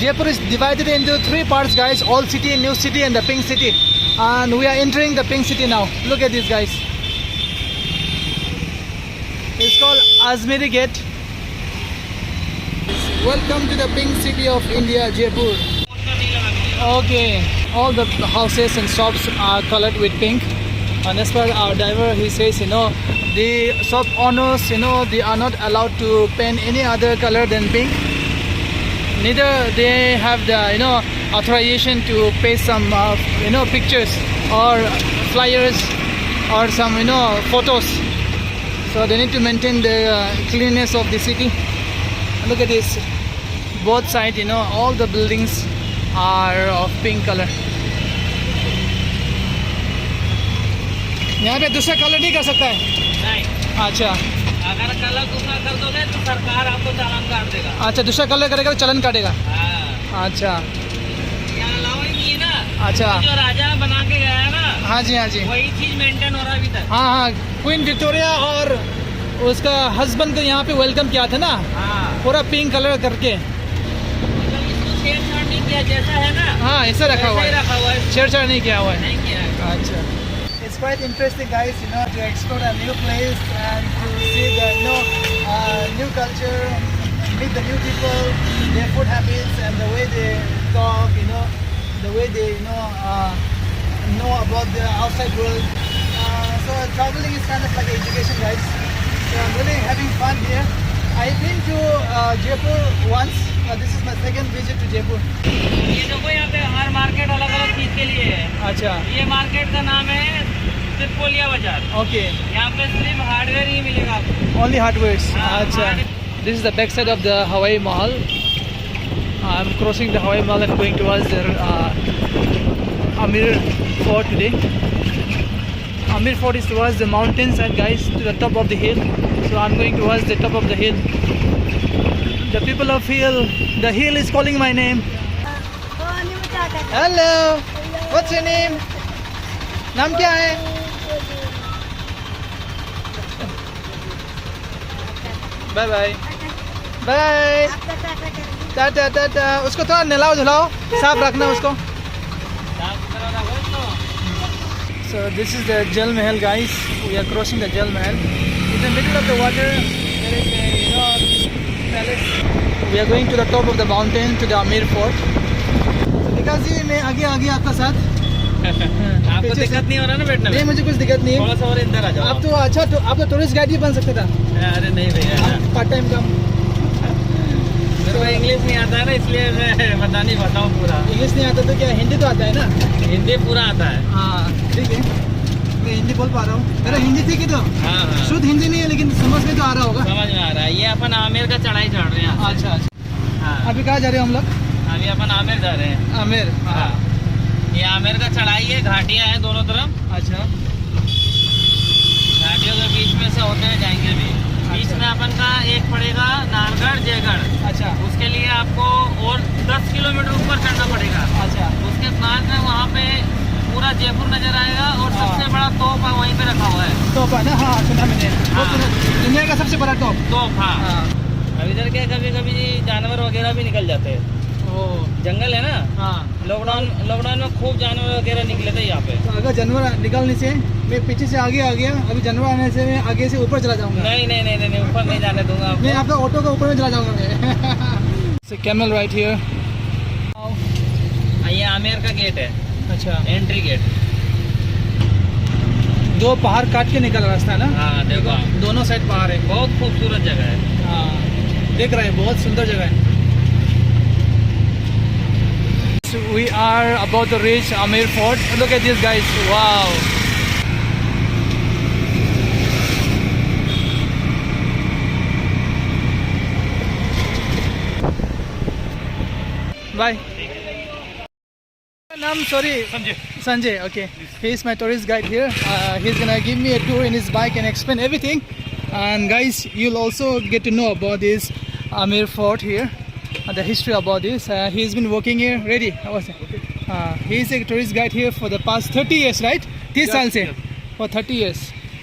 Jaipur is divided into three parts, guys. Old city, new city, and the pink city. And we are entering the pink city now. Look at this, guys. It's called Azmeri Gate. Welcome to the pink city of India, Jaipur. Okay, all the houses and shops are colored with pink. And as per our driver, he says, the shop owners, they are not allowed to paint any other color than pink. Neither they have the, authorization to paste some, pictures or flyers or some, photos. So they need to maintain the cleanliness of the city. Look at this. Both sides, all the buildings are of pink color. यहाँ पे दूसरा colour नहीं कर सकता है? नहीं। अच्छा। अगर कलर दूसरा कर दोगे तो सरकार आपको चालान काट देगा। अच्छा, दूसरा कलर करेगा तो चालान काटेगा। हाँ। अच्छा। यहाँ अलाउ ही नहीं है ना। अच्छा। जो राजा बना के गया है ना। हाँ जी, हाँ जी। वही चीज मेंटेन हो रहा है अभी तक। हाँ हाँ, क्वीन विक्टोरिया और उसका हस्बैंड को यहाँ पे वेलकम किया था ना। हाँ। पूरा पिंक कलर करके। मतलब इसको छेड़छाड़ नहीं किया, जैसा है ना। हाँ, ऐसा रखा हुआ है। छेड़छाड़ नहीं किया हुआ है। नहीं किया है। अच्छा। It's quite interesting, guys, to explore a new place and to see the, new culture, meet the new people, their food habits and the way they talk, the way they, know about the outside world. So traveling is kind of like an education, guys. So I'm really having fun here. I've been to Jaipur once. This is my second visit to Jaipur. ये देखो यहाँ पे हर market अलग अलग चीज के लिए है। अच्छा। ये मार्केट का नाम है तिरपोलिया बाजार। Okay. यहाँ पे सिर्फ हार्डवेयर ही मिलेगा आपको। Only hardwares. अच्छा। hardware. This is the back side of the Hawaii Mall. I'm crossing the Hawaii Mall and going towards the Amir Fort today. Amir Fort is towards the mountain side, guys, to the top of the hill. So I'm going towards the top of the hill. The people of the hill is calling my name. Hello. What's your name? नाम क्या है? Bye bye bye tata tata. उसको थोड़ा नहलाओ धुलाओ, साफ रखना उसको। So this is the Jal Mahal, guys. We are crossing the Jal Mahal. In the middle of the water, there is a palace. We are going to the top of the mountain to the Amir Fort. So विकास जी, मैं आगे आपका साथ। आपको दिक्कत नहीं हो रहा ना बैठने में? नहीं, मुझे कुछ दिक्कत नहीं है। थोड़ा सा और अंदर आ जाओ। आप तो अच्छा, तो आप तो टूरिस्ट गाइड ही बन सकते था। अरे नहीं भैया, पार्ट टाइम काम। मेरे को इंग्लिश नहीं आता है ना, इसलिए मैं बता नहीं पाता हूँ पूरा। इंग्लिश नहीं आता तो क्या, हिंदी तो आता है ना? हिंदी पूरा आता है। हाँ ठीक है, मैं हिंदी बोल पा रहा हूँ। मेरा हिंदी ठीक है तो? हाँ। शुद्ध हिंदी नहीं है, लेकिन समझ में तो आ रहा होगा। समझ में आ रहा है। ये अपन आमेर का चढ़ाई चढ़ रहे हैं। अच्छा अच्छा। हाँ। अभी कहाँ जा रहे हो हम लोग? अभी अपन आमेर जा रहे हैं। आमेर। हाँ। ये आमेर का चढ़ाई है, घाटियाँ हैं दोनों तरफ। अच्छा। घाटियों के बीच में से होते हुए जाएंगे भी। बीच में अपन का एक पड़ेगा नारगढ़ जयगढ़। अच्छा। उसके लिए आपको और 10 किलोमीटर ऊपर चढ़ना पड़ेगा। अच्छा। उसके बाद में वहाँ पे पूरा जयपुर नजर आएगा और सबसे बड़ा तोप वहीं पे रखा हुआ है। तोप है ना? हाँ सुना मैंने। हाँ। दुनिया का सबसे बड़ा तोप। हाँ। अभी इधर के कभी कभी जानवर वगैरह भी निकल जाते हैं। जंगल है ना। हाँ। लॉकडाउन में खूब जानवर वगैरह निकले थे यहाँ पे। तो अगर जानवर निकलने से मैं पीछे से आगे आ गया, अभी जानवर आने से मैं आगे से ऊपर चला जाऊंगा। नहीं, ऊपर नहीं जाने दूंगा आपको। मैं आपका ऑटो का ऊपर में चला जाऊंगा मैं। So camel right here. ये आमेर का गेट है। अच्छा। Entry gate. दो पहाड़ काट के निकल रास्ता है ना? हाँ देखो, दोनों साइड पहाड़ है। बहुत खूबसूरत जगह है। हाँ देख रहे हैं, बहुत सुंदर जगह है। So we are about to reach Amir Fort. Look at this, guys. Wow. Bye. Name, sorry. Sanjay. Okay. He's my tourist guide here. He's gonna give me a tour in his bike and explain everything. And guys, you'll also get to know about this Amir Fort here. The history about this. He's been working here. Ready? How was it? He's a tourist guide here for the past 30 years, right? 30 साल से. For 30 years.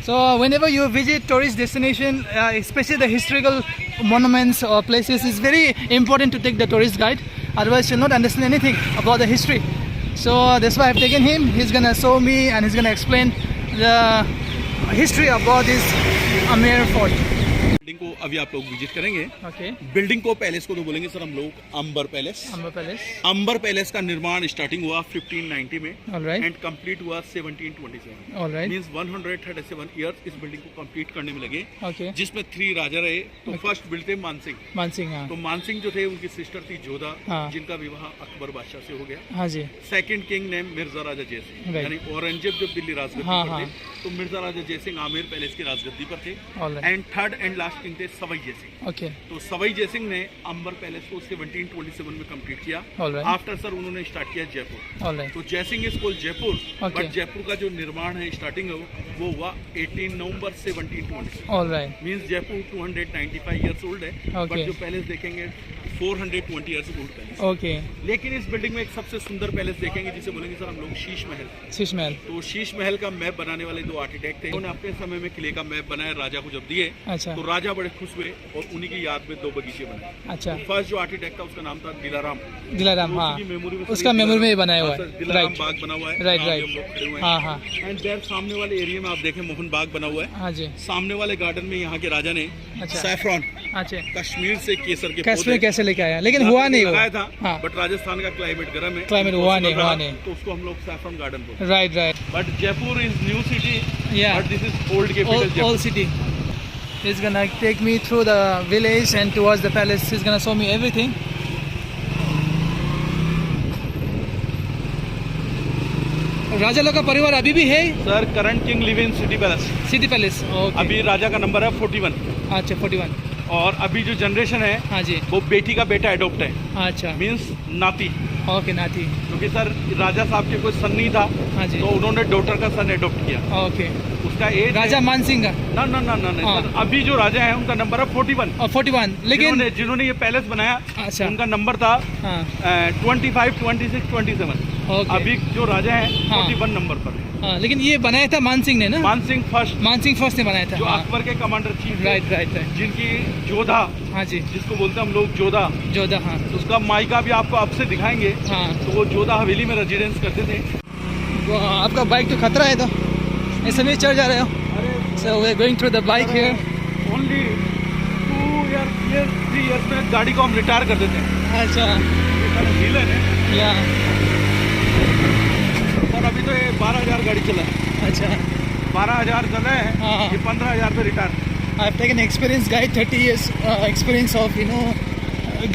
So whenever you visit tourist destination, especially the historical monuments or places, it's very important to take the tourist guide. Otherwise, you'll not understand anything about the history. So that's why I've taken him. He's gonna show me and he's gonna explain the history about this Amer Fort. Building को अभी आप लोग visit करेंगे। Okay. Building को palace को तो बोलेंगे sir हम लोग अंबर पैलेस। Amber Palace. अंबर पैलेस का निर्माण स्टार्टिंग हुआ 1590 में All right. एंड कंप्लीट हुआ 1727। All right. मींस 137 इयर्स इस बिल्डिंग को कंप्लीट करने में लगे, Okay. जिसमें 3 राजा रहे। तो फर्स्ट बिल्ड थे मानसिंह। मानसिंह, हाँ. तो मानसिंह जो थे उनकी सिस्टर थी जोधा, हाँ. जिनका विवाह अकबर बादशाह से हो गया। हाँ जी. सेकंड किंग नेम मिर्जा राजा जयसिंह, Right. यानी औरंगजेब जब दिल्ली राजगद्दी हाँ, पर हाँ. थे तो मिर्जा राजा जयसिंह आमेर पैलेस की राजगद्दी पर थे। All right. And third and last king थे सवाई जयसिंह। Okay. तो सवाई जयसिंह ने अंबर पैलेस को 1727 में कंप्लीट किया। All right. आफ्टर सर उन्होंने स्टार्ट किया जयपुर। All right. तो Jaisingh is called Jaipur, Okay. But Jaipur का जो निर्माण है स्टार्टिंग है वो हुआ 18 नवंबर 1720। All right. Means Jaipur 295 years old है, Okay. बट जो पैलेस देखेंगे 420 इयर्स ओल्ड पैलेस। Okay. लेकिन इस बिल्डिंग में एक सबसे सुंदर पैलेस देखेंगे जिसे बोलेंगे सर हम लोग शीश महल। शीश महल. तो शीश महल का मैप बनाने वाले 2 आर्किटेक्ट थे, उन्होंने अपने समय में किले का मैप बनाया, राजा को जब दिए अच्छा. तो राजा बड़े खुश हुए और उन्हीं की याद में 2 बगीचे बनाए। अच्छा. फर्स्ट जो आर्किटेक्ट था उसका नाम था दिलाराम। दिलाराम, तो हाँ. उसकी मेमोरी में उसका मेमोरी में ही बनाया हुआ है. दिलाराम Right. बाग बना हुआ है। Right, सामने right. हम लोग खड़े हुए हैं। हाँ, हाँ. एंड देयर सामने वाले एरिया में आप देखें मोहन बाग बना हुआ है। हाँ जी. सामने वाले गार्डन में यहाँ के राजा ने अच्छा. सैफरॉन अच्छा. कश्मीर से केसर के कश्मीर पौधे कैसे लेके आया, लेकिन हुआ नहीं वो. लगाया था, हाँ. बट राजस्थान का क्लाइमेट गर्म है, Climate हुआ नहीं, हुआ नहीं. तो उसको हम लोग सैफरन गार्डन बोलते हैं। Right, right. But Jaipur is new city, Yeah. But this is old capital Old Jaipur. city. He's gonna take me through the village and towards the palace. He's gonna show me everything. राजा लोग का परिवार अभी भी है. Sir current king live in city palace. City palace. Okay. अभी राजा का number है 41, अच्छा 41. और अभी जो जनरेशन है हाँ जी. वो बेटी का बेटा एडॉप्ट है, अच्छा. मींस नाती। ओके, नाती. क्योंकि सर राजा साहब के कोई सन नहीं था, हाँ जी. तो उन्होंने डॉटर का सन एडॉप्ट किया। ओके. उसका एज राजा मानसिंह का. ना ना ना ना हाँ. सर, अभी जो राजा है उनका नंबर है 41। और 41. लेकिन जिन्होंने ये पैलेस बनाया अच्छा. उनका नंबर था हाँ. 25, 26, 27। ओके. अभी जो राजा है हाँ. 41 नंबर पर है। हाँ, लेकिन ये बनाया था मानसिंह ने ना. मानसिंह फर्स्ट, मानसिंह फर्स्ट ने बनाया था. जो हाँ. अकबर के कमांडर चीफ थे, राइट, राइट, राइट. जिनकी जोधा, हाँ जी. जिसको बोलते हैं हम लोग जोधा, जोधा. हाँ. उसका मायका भी आपको अब से दिखाएंगे। हाँ. तो वो जोधा हवेली में रेजिडेंस करते थे। वो आपका बाइक तो खतरा है, तो ऐसे में चढ़ जा रहे हो. So we're going through the bike here. Only 3 years में गाड़ी को हम रिटायर कर देते हैं। अच्छा. हिल है ना या. सर, अभी तो ये 12,000 गाड़ी चला है। अच्छा. 12,000 चल रहे हैं, हाँ. ये 15,000 पे retire. I've taken experienced guide, 30 years experience of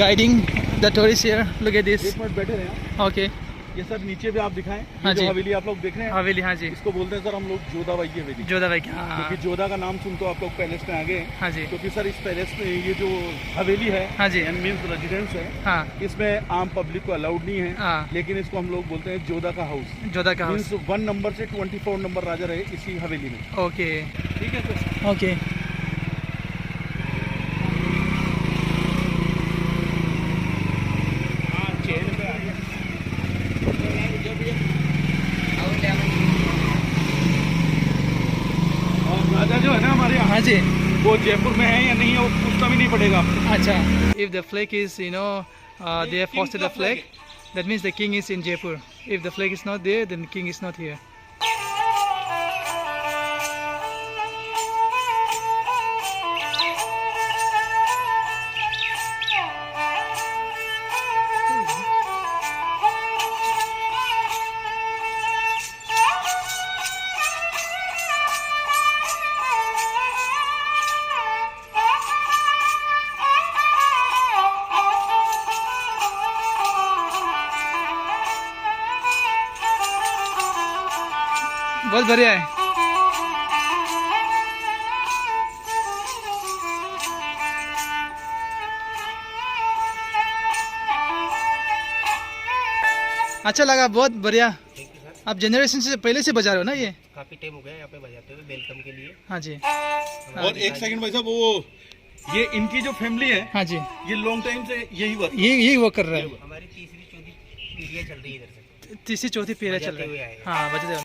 guiding the tourists here. Look at this. एक मिनट बैठे रहे। Okay. ये सर नीचे भी आप दिखाएं, हाँ ये जो जी. हवेली आप लोग देख रहे हैं, हवेली. हाँ जी. इसको बोलते हैं सर हम लोग जोधा बाई की हवेली। जोधा भाई. हाँ. क्योंकि जोधा का नाम सुन तो आप लोग पैलेस में आ गए, हाँ जी. क्योंकि सर इस पैलेस में ये जो हवेली है, हाँ जी. एंड मीन्स रेजिडेंस है, हाँ. इसमें आम पब्लिक को अलाउड नहीं है। हाँ. लेकिन इसको हम लोग बोलते हैं जोधा का हाउस। जोधा का हाउस. मीन्स 1 नंबर से 24 नंबर राजा रहे इसी हवेली में। ओके. ठीक है सर। ओके. और राजा जो है ना हमारे यहाँ, हाँ जी. वो जयपुर में है या नहीं है वो पूछना भी नहीं पड़ेगा आपको। अच्छा. If the flag is, they have posted the flag, that means the king is in Jaipur. If the flag is not there, then the king is not here. बहुत बढ़िया है. अच्छा लगा, बहुत बढ़िया. आप जनरेशन से पहले से बजा रहे हो ना ये? काफी टाइम हो गया यहाँ पे बजाते हुए वेलकम के लिए। हाँ जी. और एक सेकंड भाई साहब, वो ये इनकी जो फैमिली है, हाँ जी. ये लॉन्ग टाइम से यही वर्क। यही वो कर रहे हैं. हमारी तीसरी चौथी पीढ़ियाँ चल रही है इधर से। तीसरी चौथी पीढ़ी चल बजाते रही हुए है. आए हैं। हाँ, बजाते हुए.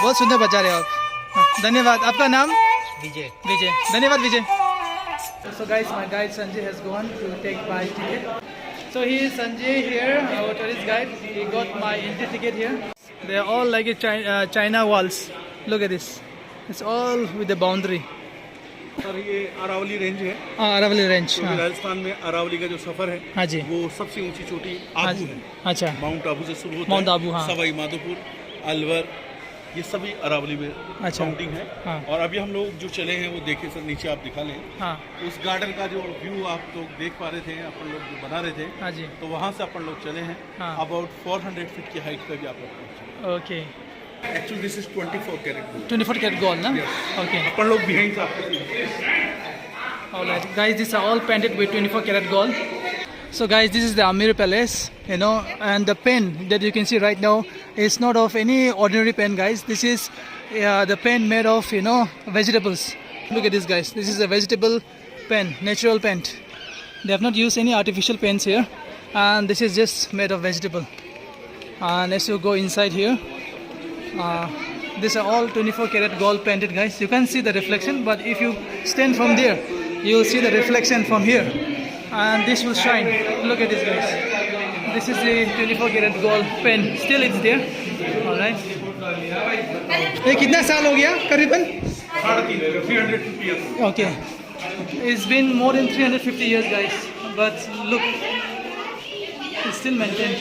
बहुत सुंदर बजा रहे हो आप। हाँ, धन्यवाद। आपका नाम? विजय। विजय। धन्यवाद विजय। So guys, my guide Sanjay has gone to take my ticket. So he is Sanjay here, our tourist guide. He got my entry ticket here. They are all like a China walls. Look at this. It's all with the boundary. Sir ये Aravalli range है। Aravalli range. तो राजस्थान में अरावली का जो सफर है, हाँ जी, वो सबसे ऊंची चोटी हाँ आबू जी। है। अच्छा, माउंट आबू से शुरू होता माउंट है। आबू, हाँ। सवाई माधोपुर, अलवर, ये सभी अरावली में अच्छा। काउंटिंग है। हाँ। और अभी हम लोग जो चले हैं वो देखे सर, नीचे आप दिखा लें। हाँ उस गार्डन का जो व्यू आप लोग देख पा रहे थे, अपन लोग जो बना रहे थे, हाँ जी। तो वहाँ से अपन लोग चले हैं। हाँ। अबाउट 400 फीट की हाइट पे भी आप लोग पहुंचे। Okay. Actually this is 24 carat gold. 24 carat gold ना? Yes. ओके। अपन लोग बिहाइंड से आपको Alright, guys, these are all painted with 24 karat gold. So guys, this is the Amir Palace, you know, and the pen that you can see right now is not of any ordinary pen, guys. This is the pen made of, you know, vegetables. Look at this, guys. This is a vegetable pen, natural pen. They have not used any artificial pens here, and this is just made of vegetable. And as you go inside here, these are all 24 karat gold painted, guys. You can see the reflection, but if you stand from there, you will see the reflection from here, and this will shine. Look at this, guys. This is the 24 karat gold pen. Still it's there. All right. ये कितना साल हो गया करीबन? 350 years. Okay. It's been more than 350 years, guys. But look, it's still maintained.